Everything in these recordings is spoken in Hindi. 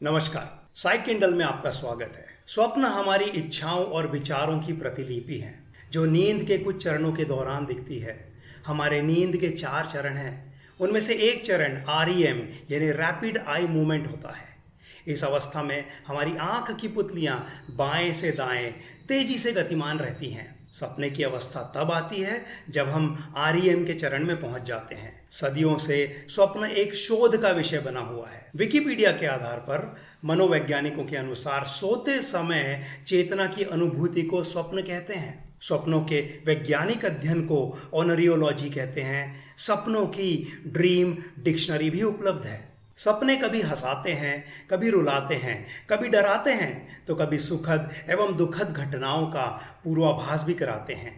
नमस्कार, साई किंडल में आपका स्वागत है। स्वप्न हमारी इच्छाओं और विचारों की प्रतिलिपि है जो नींद के कुछ चरणों के दौरान दिखती है। हमारे नींद के 4 चरण हैं। उनमें से एक चरण REM यानी रैपिड आई मूवमेंट होता है। इस अवस्था में हमारी आंख की पुतलियां बाएं से दाएं तेजी से गतिमान रहती हैं। सपने की अवस्था तब आती है जब हम REM के चरण में पहुंच जाते हैं। सदियों से स्वप्न एक शोध का विषय बना हुआ है। विकिपीडिया के आधार पर मनोवैज्ञानिकों के अनुसार सोते समय चेतना की अनुभूति को स्वप्न कहते हैं। स्वप्नों के वैज्ञानिक अध्ययन को ओनरियोलॉजी कहते हैं। सपनों की ड्रीम डिक्शनरी भी उपलब्ध है। सपने कभी हंसाते हैं, कभी रुलाते हैं, कभी डराते हैं तो कभी सुखद एवं दुखद घटनाओं का पूर्वाभास भी कराते हैं।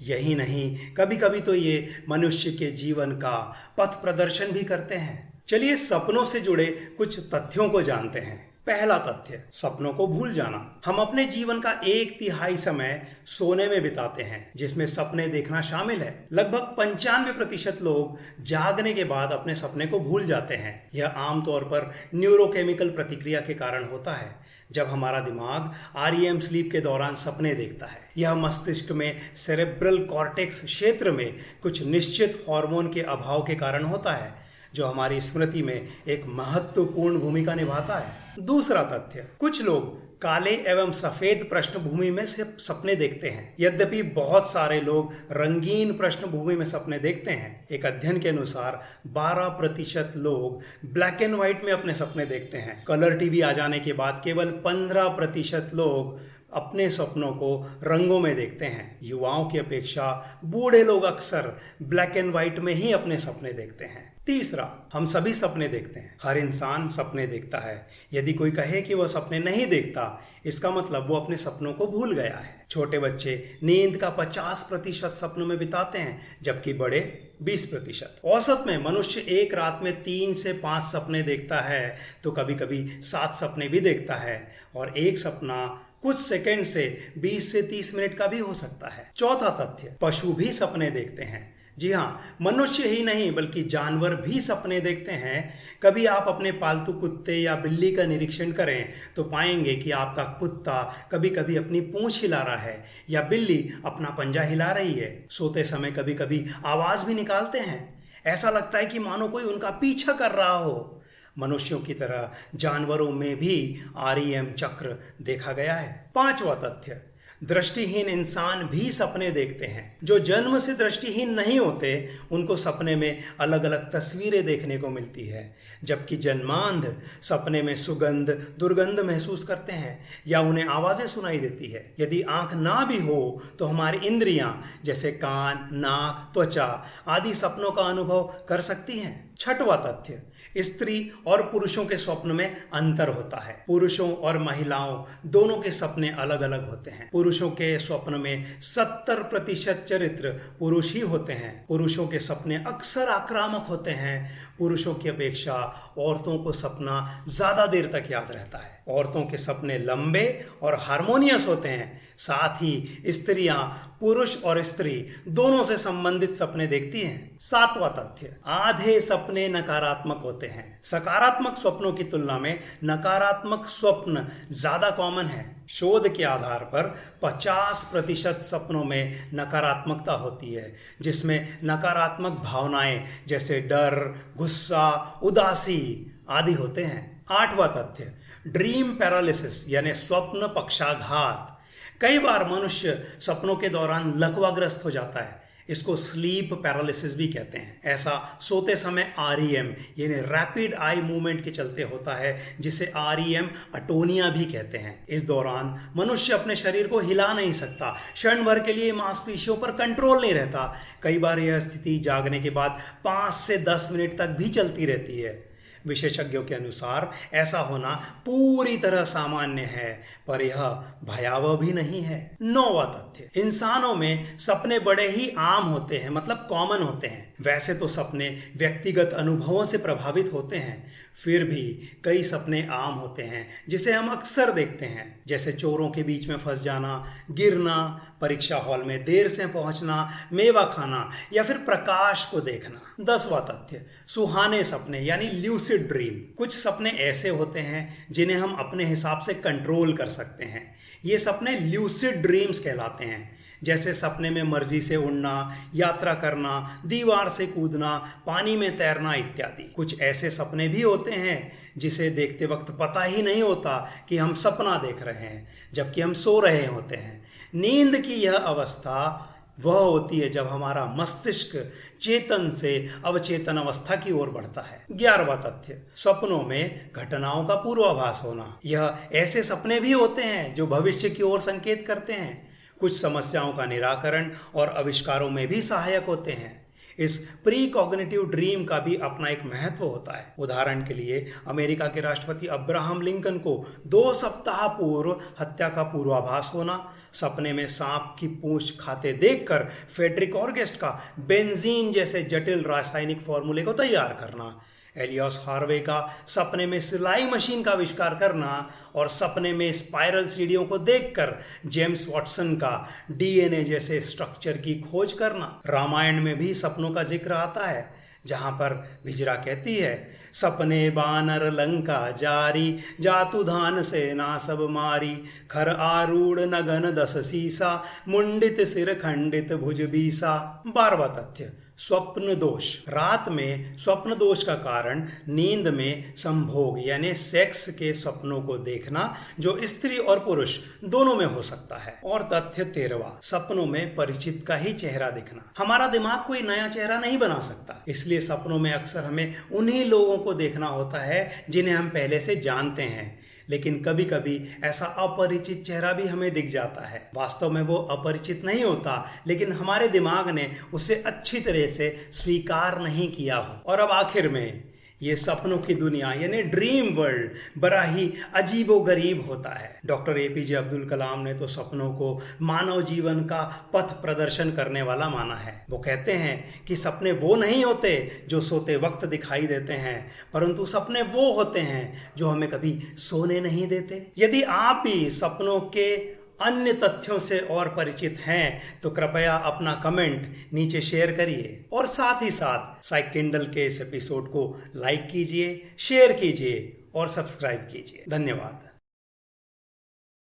यही नहीं, कभी कभी तो ये मनुष्य के जीवन का पथ प्रदर्शन भी करते हैं। चलिए सपनों से जुड़े कुछ तथ्यों को जानते हैं। पहला तथ्य, सपनों को भूल जाना। हम अपने जीवन का 1/3 समय सोने में बिताते हैं, जिसमें सपने देखना शामिल है। लगभग 95% लोग जागने के बाद अपने सपने को भूल जाते हैं। यह आमतौर पर न्यूरोकेमिकल प्रतिक्रिया के कारण होता है। जब हमारा दिमाग REM स्लीप के दौरान सपने देखता है, यह मस्तिष्क में सेरेब्रल कॉर्टेक्स क्षेत्र में कुछ निश्चित हार्मोन के अभाव के कारण होता है, जो हमारी स्मृति में एक महत्वपूर्ण भूमिका निभाता है। दूसरा तथ्य, कुछ लोग काले एवं सफेद पृष्ठभूमि में से सपने देखते हैं, यद्यपि बहुत सारे लोग रंगीन पृष्ठभूमि में सपने देखते हैं। एक अध्ययन के अनुसार 12% लोग ब्लैक एंड व्हाइट में अपने सपने देखते हैं। कलर टीवी आ जाने के बाद केवल 15% लोग अपने सपनों को रंगों में देखते हैं। युवाओं की अपेक्षा बूढ़े लोग अक्सर ब्लैक एंड व्हाइट में ही अपने सपने देखते हैं। तीसरा, हम सभी सपने देखते हैं। हर इंसान सपने देखता है। यदि कोई कहे कि वह सपने नहीं देखता, इसका मतलब वो अपने सपनों को भूल गया है। छोटे बच्चे नींद का 50% सपनों में बिताते हैं, जबकि बड़े 20%। औसत में मनुष्य एक रात में 3 से 5 सपने देखता है, तो कभी कभी 7 सपने भी देखता है, और एक सपना कुछ सेकंड से 20 से 30 मिनट का भी हो सकता है। चौथा तथ्य, पशु भी सपने देखते हैं। जी हाँ, मनुष्य ही नहीं बल्कि जानवर भी सपने देखते हैं। कभी आप अपने पालतू कुत्ते या बिल्ली का निरीक्षण करें तो पाएंगे कि आपका कुत्ता कभी कभी अपनी पूंछ हिला रहा है या बिल्ली अपना पंजा हिला रही है। सोते समय कभी कभी आवाज भी निकालते हैं। ऐसा लगता है कि मानो कोई उनका पीछा कर रहा हो। मनुष्यों की तरह जानवरों में भी REM चक्र देखा गया है। पांचवा तथ्य, दृष्टिहीन इंसान भी सपने देखते हैं। जो जन्म से दृष्टिहीन नहीं होते, उनको सपने में अलग अलग तस्वीरें देखने को मिलती है, जबकि जन्मांध सपने में सुगंध, दुर्गंध महसूस करते हैं या उन्हें आवाजें सुनाई देती है। यदि आंख ना भी हो तो हमारी इंद्रियां जैसे कान, नाक, त्वचा आदि सपनों का अनुभव कर सकती हैं। छठवां तथ्य, स्त्री और पुरुषों के स्वप्न में अंतर होता है। पुरुषों और महिलाओं दोनों के सपने अलग अलग होते हैं। पुरुषों के स्वप्न में 70% चरित्र पुरुष ही होते हैं। पुरुषों के सपने अक्सर आक्रामक होते हैं। पुरुषों की अपेक्षा औरतों को सपना ज्यादा देर तक याद रहता है। औरतों के सपने लंबे और हार्मोनियस होते हैं। साथ ही स्त्रियां पुरुष और स्त्री दोनों से संबंधित सपने देखती हैं। सातवां तथ्य, आधे सपने नकारात्मक होते हैं। सकारात्मक स्वप्नों की तुलना में नकारात्मक स्वप्न ज्यादा कॉमन है। शोध के आधार पर 50% सपनों में नकारात्मकता होती है, जिसमें नकारात्मक भावनाएं जैसे डर, गुस्सा, उदासी आदि होते हैं। आठवां तथ्य, ड्रीम पैरालिसिस यानी स्वप्न पक्षाघात। कई बार मनुष्य सपनों के दौरान लकवाग्रस्त हो जाता है। इसको स्लीप पैरालिसिस भी कहते हैं। ऐसा सोते समय REM यानी रैपिड आई मूवमेंट के चलते होता है, जिसे REM अटोनिया भी कहते हैं। इस दौरान मनुष्य अपने शरीर को हिला नहीं सकता। क्षण भर के लिए मांसपेशियों पर कंट्रोल नहीं रहता। कई बार यह स्थिति जागने के बाद 5 से 10 मिनट तक भी चलती रहती है। विशेषज्ञों के अनुसार ऐसा होना पूरी तरह सामान्य है, पर यह भयावह भी नहीं है। 9वां तथ्य, इंसानों में सपने बड़े ही आम होते हैं, मतलब कॉमन होते हैं। वैसे तो सपने व्यक्तिगत अनुभवों से प्रभावित होते हैं, फिर भी कई सपने आम होते हैं जिसे हम अक्सर देखते हैं, जैसे चोरों के बीच में फंस जाना, गिरना, परीक्षा हॉल में देर से पहुंचना, मेवा खाना या फिर प्रकाश को देखना। 10वां तथ्य, सुहाने सपने यानी ल्यूसिड ड्रीम। कुछ सपने ऐसे होते हैं जिन्हें हम अपने हिसाब से कंट्रोल कर सकते हैं। ये सपने ल्यूसिड ड्रीम्स कहलाते हैं। जैसे सपने में मर्जी से उड़ना, यात्रा करना, दीवार से कूदना, पानी में तैरना इत्यादि। कुछ ऐसे सपने भी होते हैं जिसे देखते वक्त पता ही नहीं होता कि हम सपना देख रहे हैं, जबकि हम सो रहे होते हैं। नींद की यह अवस्था वह होती है जब हमारा मस्तिष्क चेतन से अवचेतन अवस्था की ओर बढ़ता है। 11वां तथ्य, सपनों में घटनाओं का पूर्वाभास होना। यह ऐसे सपने भी होते हैं जो भविष्य की ओर संकेत करते हैं। कुछ समस्याओं का निराकरण और आविष्कारों में भी सहायक होते हैं। इस प्री कॉग्निटिव ड्रीम का भी अपना एक महत्व होता है। उदाहरण के लिए अमेरिका के राष्ट्रपति अब्राहम लिंकन को 2 सप्ताह पूर्व हत्या का पूर्वाभास होना, सपने में सांप की पूंछ खाते देखकर फेडरिक ऑर्गेस्ट का बेंजीन जैसे जटिल रासायनिक फॉर्मूले को तैयार करना, एलियस हार्वे का सपने में सिलाई मशीन का आविष्कार करना और सपने में स्पाइरल सीढ़ियों को देखकर जेम्स वॉटसन का डीएनए जैसे स्ट्रक्चर की खोज करना। रामायण में भी सपनों का जिक्र आता है, जहां पर विजरा कहती है, सपने बानर लंका जारी, जातु धान सेना सब मारी, खर आरूढ़ नगन 10 सीसा, मुंडित सिर खंडित भुज बीसा। 12वां तथ्य, स्वप्न दोष। रात में स्वप्न दोष का कारण नींद में संभोग यानी सेक्स के सपनों को देखना, जो स्त्री और पुरुष दोनों में हो सकता है। और तथ्य 13वां, सपनों में परिचित का ही चेहरा दिखना। हमारा दिमाग कोई नया चेहरा नहीं बना सकता, इसलिए सपनों में अक्सर हमें उन्हीं लोगों को देखना होता है जिन्हें हम पहले से जानते हैं। लेकिन कभी कभी ऐसा अपरिचित चेहरा भी हमें दिख जाता है। वास्तव में वो अपरिचित नहीं होता, लेकिन हमारे दिमाग ने उसे अच्छी तरह से स्वीकार नहीं किया हो। और अब आखिर में ये सपनों की दुनिया यानी ड्रीम वर्ल्ड बड़ा ही अजीबोगरीब होता है। डॉक्टर एपीजे अब्दुल कलाम ने तो सपनों को मानव जीवन का पथ प्रदर्शन करने वाला माना है। वो कहते हैं कि सपने वो नहीं होते जो सोते वक्त दिखाई देते हैं, परंतु सपने वो होते हैं जो हमें कभी सोने नहीं देते। यदि आप भी सपनों के अन्य तथ्यों से और परिचित हैं तो कृपया अपना कमेंट नीचे शेयर करिए और साथ ही साथ साइक किंडल के इस एपिसोड को लाइक कीजिए, शेयर कीजिए और सब्सक्राइब कीजिए। धन्यवाद।